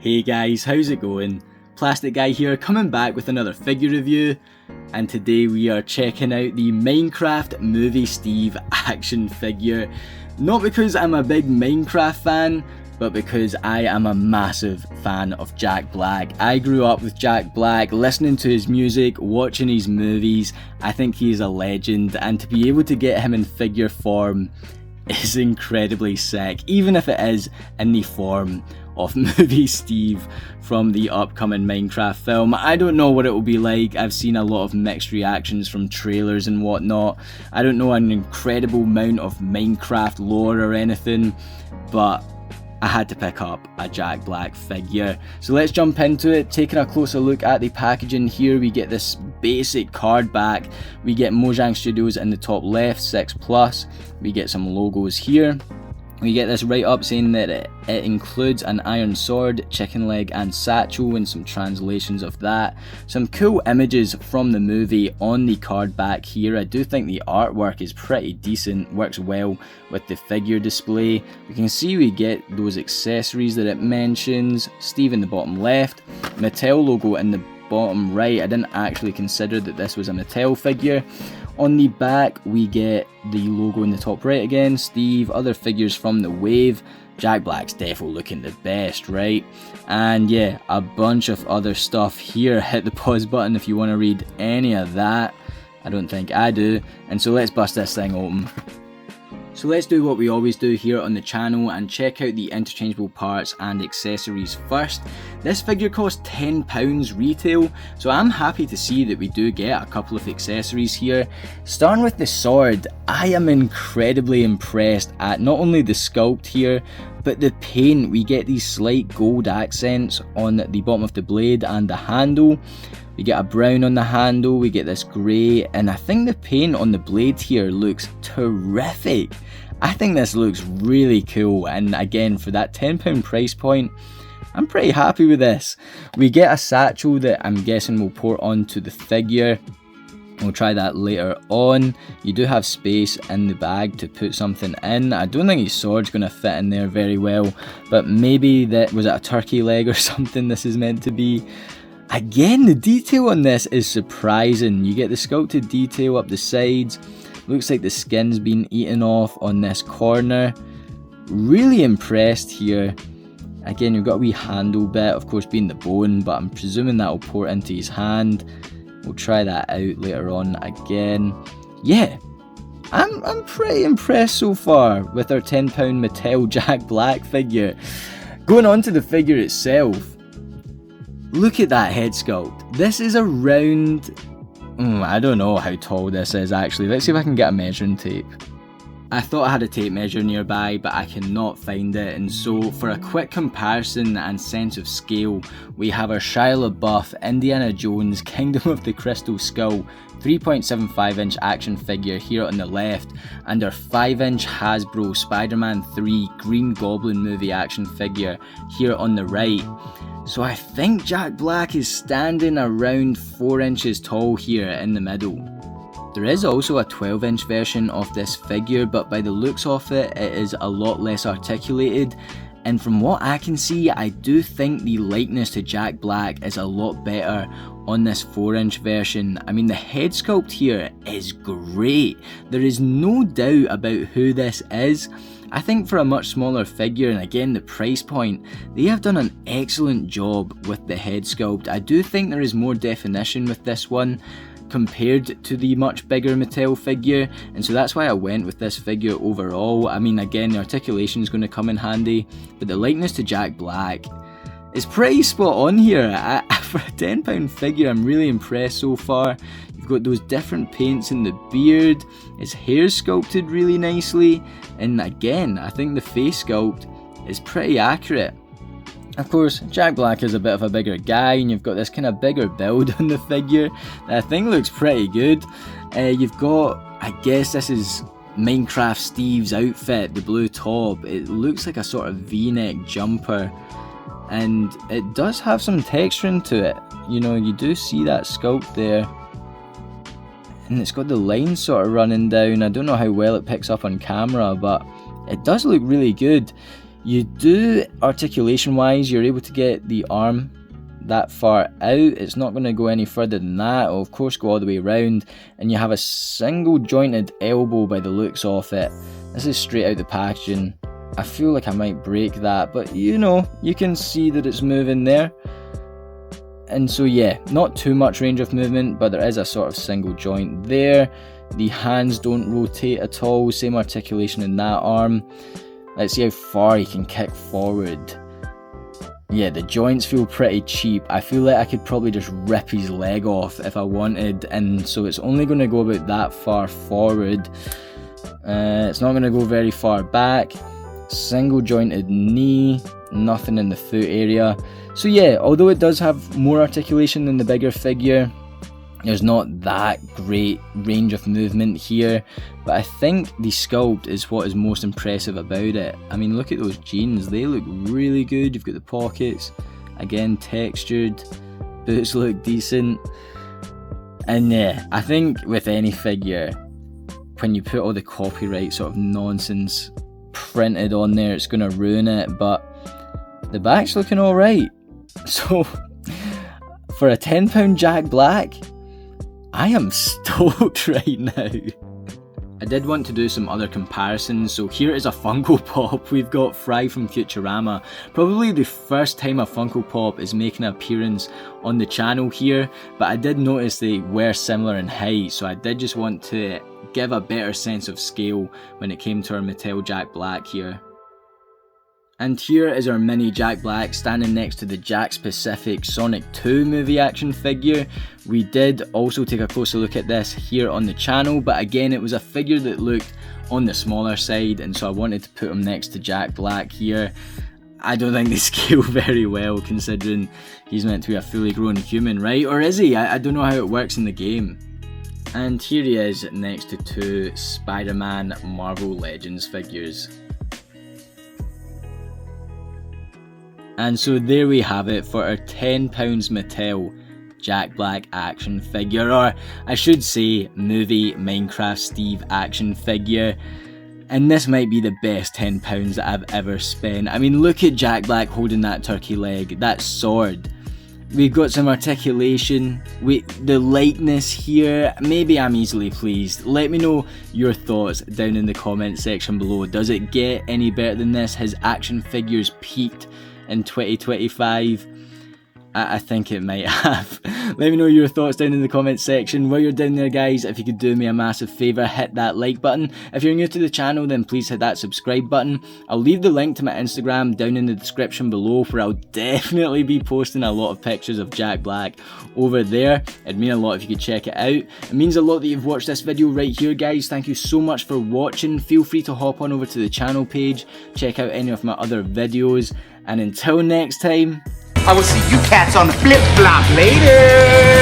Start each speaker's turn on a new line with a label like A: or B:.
A: Hey guys, how's it going? Plastic Guy here, coming back with another figure review, and today we are checking out the Minecraft Movie Steve action figure. Not because I'm a big Minecraft fan, but because I am a massive fan of Jack Black. I grew up with Jack Black, listening to his music, watching his movies. I think he is a legend, and to be able to get him in figure form is incredibly sick, even if it is in the form of Movie Steve from the upcoming Minecraft film. I don't know what it will be like. I've seen a lot of mixed reactions from trailers and whatnot. I don't know an incredible amount of Minecraft lore or anything, but I had to pick up a Jack Black figure. So let's jump into it. Taking a closer look at the packaging here, we get this basic card back. We get Mojang Studios in the top left, 6+. We get some logos here. We get this right up saying that it includes an iron sword, chicken leg and satchel, and some translations of that. Some cool images from the movie on the card back here. I do think the artwork is pretty decent, works well with the figure display. We can see we get those accessories that it mentions. Steve in the bottom left, Mattel logo in the bottom right. I didn't actually consider that this was a Mattel figure. On the back we get the logo in the top right again, Steve, other figures from the wave. Jack Black's defo looking the best, right? And yeah, a bunch of other stuff here. Hit the pause button if you want to read any of that. I don't think I do. And so let's bust this thing open. So let's do what we always do here on the channel and check out the interchangeable parts and accessories first. This figure cost £10 retail, so I'm happy to see that we do get a couple of accessories here. Starting with the sword, I am incredibly impressed at not only the sculpt here, but the paint. We get these slight gold accents on the bottom of the blade and the handle. We get a brown on the handle, we get this grey, and I think the paint on the blade here looks terrific. I think this looks really cool, and again, for that £10 price point, I'm pretty happy with this. We get a satchel that I'm guessing will port onto the figure. We'll try that later on. You do have space in the bag to put something in. I don't think his sword's going to fit in there very well, but maybe that was it a turkey leg or something this is meant to be. Again, the detail on this is surprising. You get the sculpted detail up the sides. Looks like the skin's been eaten off on this corner. Really impressed here. Again, you've got a wee handle bit, of course being the bone, but I'm presuming that will port into his hand. We'll try that out later on again. Yeah, I'm pretty impressed so far with our £10 Mattel Jack Black figure. Going on to the figure itself. Look at that head sculpt. This is around, I don't know how tall this is actually. Let's see if I can get a measuring tape. I thought I had a tape measure nearby, but I cannot find it, and so for a quick comparison and sense of scale, we have our Shia LaBeouf Indiana Jones Kingdom of the Crystal Skull 3.75 inch action figure here on the left, and our 5 inch Hasbro Spider-Man 3 Green Goblin movie action figure here on the right. So I think Jack Black is standing around 4 inches tall here in the middle. There is also a 12 inch version of this figure, but by the looks of it, it is a lot less articulated. And from what I can see, I do think the likeness to Jack Black is a lot better on this 4 inch version. I mean, the head sculpt here is great. There is no doubt about who this is. I think for a much smaller figure, and again the price point, they have done an excellent job with the head sculpt. I do think there is more definition with this one compared to the much bigger Mattel figure, and so that's why I went with this figure overall. I mean, again, the articulation is going to come in handy, but the likeness to Jack Black is pretty spot on here. For a £10 figure, I'm really impressed so far. You've got those different paints in the beard, his hair's sculpted really nicely, and again, I think the face sculpt is pretty accurate. Of course, Jack Black is a bit of a bigger guy, and you've got this kind of bigger build on the figure that I think looks pretty good. You've got, I guess this is Minecraft Steve's outfit, the blue top. It looks like a sort of v-neck jumper, and it does have some texturing to it. You know, you do see that sculpt there, and it's got the lines sort of running down. I don't know how well it picks up on camera, but it does look really good. You do, articulation wise, you're able to get the arm that far out. It's not going to go any further than that. It'll of course go all the way around, and you have a single jointed elbow by the looks of it. This is straight out the packaging. I feel like I might break that, but you know, you can see that it's moving there. And so yeah, not too much range of movement, but there is a sort of single joint there. The hands don't rotate at all, same articulation in that arm. Let's see how far he can kick forward. Yeah, the joints feel pretty cheap. I feel like I could probably just rip his leg off if I wanted, and so it's only going to go about that far forward. It's not going to go very far back. Single jointed knee, nothing in the foot area. So yeah, although it does have more articulation than the bigger figure, there's not that great range of movement here, but I think the sculpt is what is most impressive about it. I mean, look at those jeans, they look really good. You've got the pockets, again textured, boots look decent. And yeah, I think with any figure, when you put all the copyright sort of nonsense printed on there, it's going to ruin it, but the back's looking alright. So for a £10 Jack Black, I am stoked right now. I did want to do some other comparisons, so here is a Funko Pop. We've got Fry from Futurama. Probably the first time a Funko Pop is making an appearance on the channel here, but I did notice they were similar in height, so I did just want to give a better sense of scale when it came to our Mattel Jack Black here. And here is our mini Jack Black standing next to the Jakks Pacific Sonic 2 movie action figure. We did also take a closer look at this here on the channel, but again it was a figure that looked on the smaller side, and so I wanted to put him next to Jack Black here. I don't think they scale very well considering he's meant to be a fully grown human, right? Or is he? I don't know how it works in the game. And here he is next to two Spider-Man Marvel Legends figures. And so there we have it for our £10 Mattel Jack Black action figure, or I should say movie Minecraft Steve action figure. And this might be the best £10 that I've ever spent. I mean, look at Jack Black holding that turkey leg, that sword. We've got some articulation, the lightness here. Maybe I'm easily pleased. Let me know your thoughts down in the comment section below. Does it get any better than this? Has action figures peaked in 2025? I think it might have. Let me know your thoughts down in the comment section. While you're down there, guys, if you could do me a massive favour, hit that like button. If you're new to the channel, then please hit that subscribe button. I'll leave the link to my Instagram down in the description below, where I'll definitely be posting a lot of pictures of Jack Black over there. It'd mean a lot if you could check it out. It means a lot that you've watched this video right here, guys. Thank you so much for watching. Feel free to hop on over to the channel page, check out any of my other videos, and until next time,
B: I will see you cats on the flip-flop later.